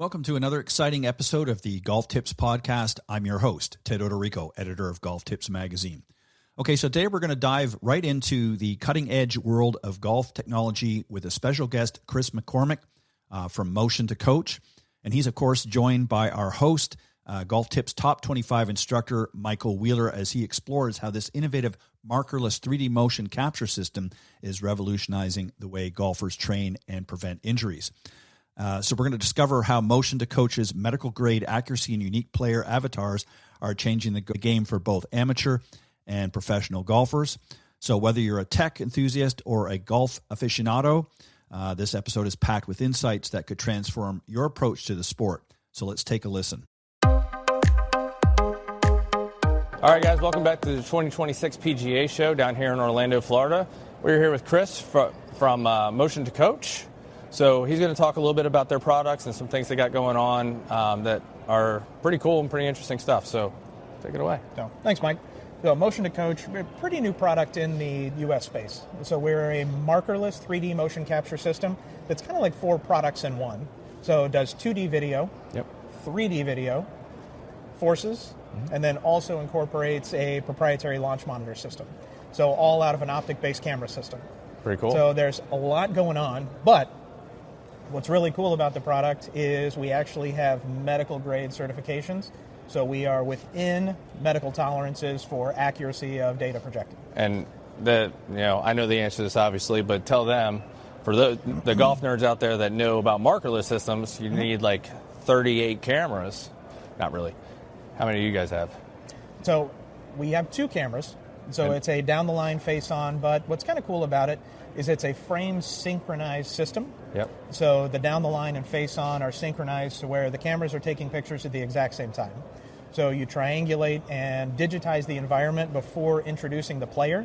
Welcome to another exciting episode of the Golf Tips Podcast. I'm your host, Ted Odorico, editor of Golf Tips Magazine. Okay, so today we're going to dive right into the cutting-edge world of golf technology with a special guest, Kris McCormack from Motion to Coach. And he's, of course, joined by our host, Golf Tips Top 25 instructor, Michael Wheeler, as he explores how this innovative markerless 3D motion capture system is revolutionizing the way golfers train and prevent injuries. So we're going to discover how Motion to Coach's medical-grade accuracy and unique player avatars are changing the game for both amateur and professional golfers. So whether you're a tech enthusiast or a golf aficionado, this episode is packed with insights that could transform your approach to the sport. So let's take a listen. All right, guys, welcome back to the 2026 PGA Show down here in Orlando, Florida. We're here with Kris from Motion to Coach. So he's going to talk a little bit about their products and some things they got going on that are pretty cool and pretty interesting stuff. So take it away. So, thanks, Mike. So Motion to Coach, we're a pretty new product in the U.S. space. So we're a markerless 3D motion capture system that's kind of like four products in one. So it does 2D video, 3D video, forces, and then also incorporates a proprietary launch monitor system. So all out of an optic-based camera system. Pretty cool. So there's a lot going on, but what's really cool about the product is we actually have medical grade certifications. So we are within medical tolerances for accuracy of data projected. And I know the answer to this obviously, but tell them, for the golf nerds out there that know about markerless systems, you need like 38 cameras. Not really. How many do you guys have? So we have two cameras. So it's a down the line face on, but what's kind of cool about it is it's a frame synchronized system. Yep. So the down the line and face on are synchronized to where the cameras are taking pictures at the exact same time. So you triangulate and digitize the environment before introducing the player.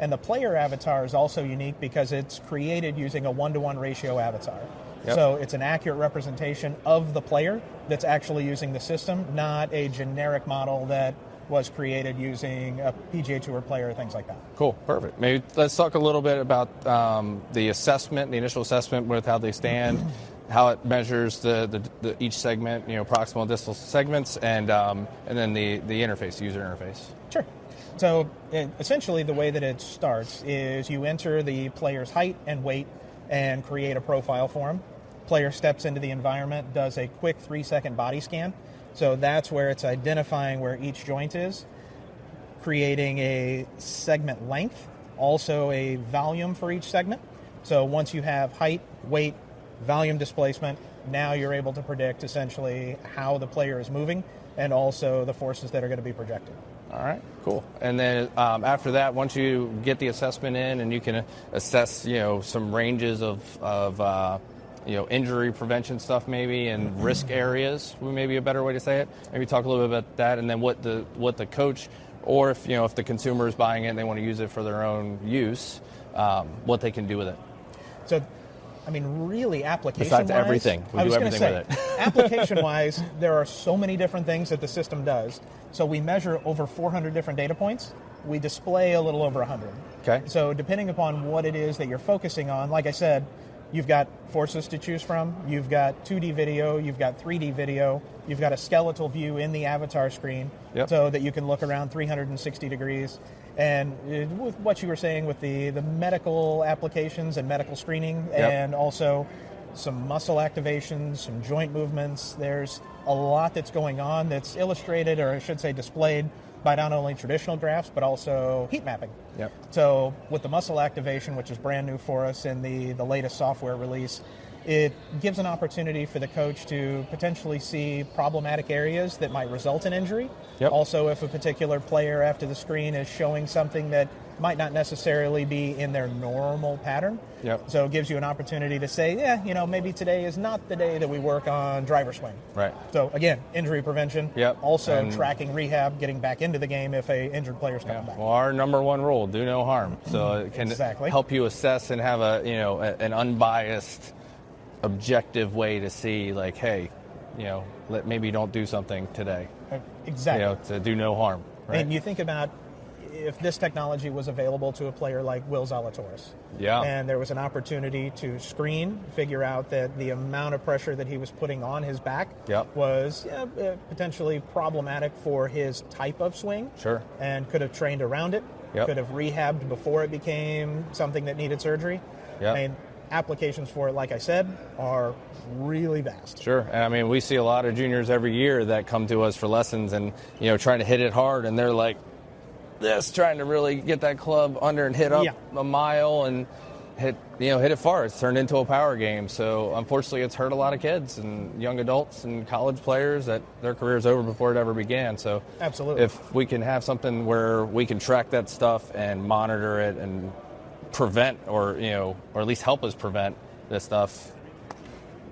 And the player avatar is also unique because it's created using a 1-to-1 ratio avatar. Yep. So it's an accurate representation of the player that's actually using the system, not a generic model that was created using a PGA Tour player, things like that. Cool, perfect. Maybe let's talk a little bit about the assessment, the initial assessment with how they stand, how it measures the each segment, proximal and distal segments, and then the interface, the user interface. Sure. So essentially the way that it starts is you enter the player's height and weight and create a profile for him. Player steps into the environment, does a quick 3-second body scan. So that's where it's identifying where each joint is, creating a segment length, also a volume for each segment. So once you have height, weight, volume displacement, now you're able to predict essentially how the player is moving and also the forces that are going to be projected. All right, cool. And then after that, once you get the assessment in and you can assess, some ranges of injury prevention stuff maybe and risk areas, maybe a better way to say it. Maybe talk a little bit about that, and then what the coach, or if the consumer is buying it and they want to use it for their own use, what they can do with it. So, really application-wise... Besides everything. We do everything with it. Application-wise, there are so many different things that the system does. So we measure over 400 different data points. We display a little over 100. Okay. So depending upon what it is that you're focusing on, like I said, you've got forces to choose from, you've got 2D video, you've got 3D video, you've got a skeletal view in the avatar screen so that you can look around 360 degrees. And with what you were saying with the medical applications and medical screening and also some muscle activations, some joint movements, there's a lot that's going on that's illustrated, or I should say displayed, by not only traditional graphs, but also heat mapping. Yep. So with the muscle activation, which is brand new for us in the latest software release, it gives an opportunity for the coach to potentially see problematic areas that might result in injury. Yep. Also, if a particular player after the screen is showing something that might not necessarily be in their normal pattern. Yep. So it gives you an opportunity to say, maybe today is not the day that we work on driver swing. Right. So again, injury prevention. Yep. Also tracking rehab, getting back into the game if a injured player's coming back. Well, our number one rule, do no harm. So it can help you assess and have an unbiased, objective way to see, like, hey, maybe don't do something today. Exactly. To do no harm. Right? And you think about if this technology was available to a player like Will Zalatoris. Yeah. And there was an opportunity to screen, figure out that the amount of pressure that he was putting on his back was potentially problematic for his type of swing. Sure. And could have trained around it. Could have rehabbed before it became something that needed surgery. Yeah. I mean, applications for it, like I said, are really vast. Sure. And I mean, we see a lot of juniors every year that come to us for lessons and, trying to hit it hard, and they're like this, trying to really get that club under and hit up a mile and hit it far. It's turned into a power game. So unfortunately, it's hurt a lot of kids and young adults and college players that their career's over before it ever began. So absolutely, if we can have something where we can track that stuff and monitor it and prevent or at least help us prevent this stuff,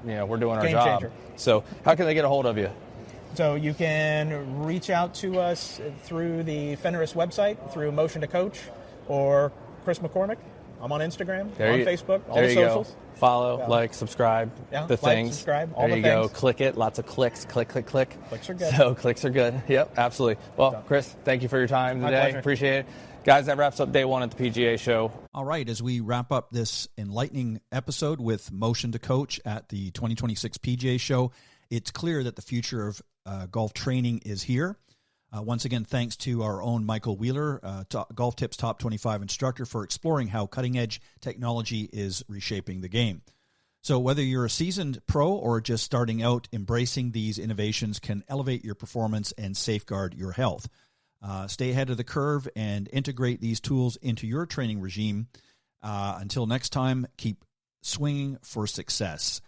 we're doing our Game job. changer. So how can they get a hold of you? So you can reach out to us through the Fenris website, through Motion to Coach, or Kris McCormack. I'm on Instagram, Facebook, all the socials. Go. Follow, like, subscribe, the things. Subscribe, all there the you things. Go. Click it. Lots of clicks. Click, click, click. Clicks are good. So clicks are good. Yep, absolutely. Well, Kris, thank you for your time My today. pleasure. Appreciate it. Guys, that wraps up day one at the PGA Show. All right, as we wrap up this enlightening episode with Motion to Coach at the 2026 PGA Show, it's clear that the future of golf training is here. Once again, thanks to our own Michael Wheeler, Golf Tips Top 25 instructor, for exploring how cutting-edge technology is reshaping the game. So whether you're a seasoned pro or just starting out, embracing these innovations can elevate your performance and safeguard your health. Stay ahead of the curve and integrate these tools into your training regime. Until next time, keep swinging for success.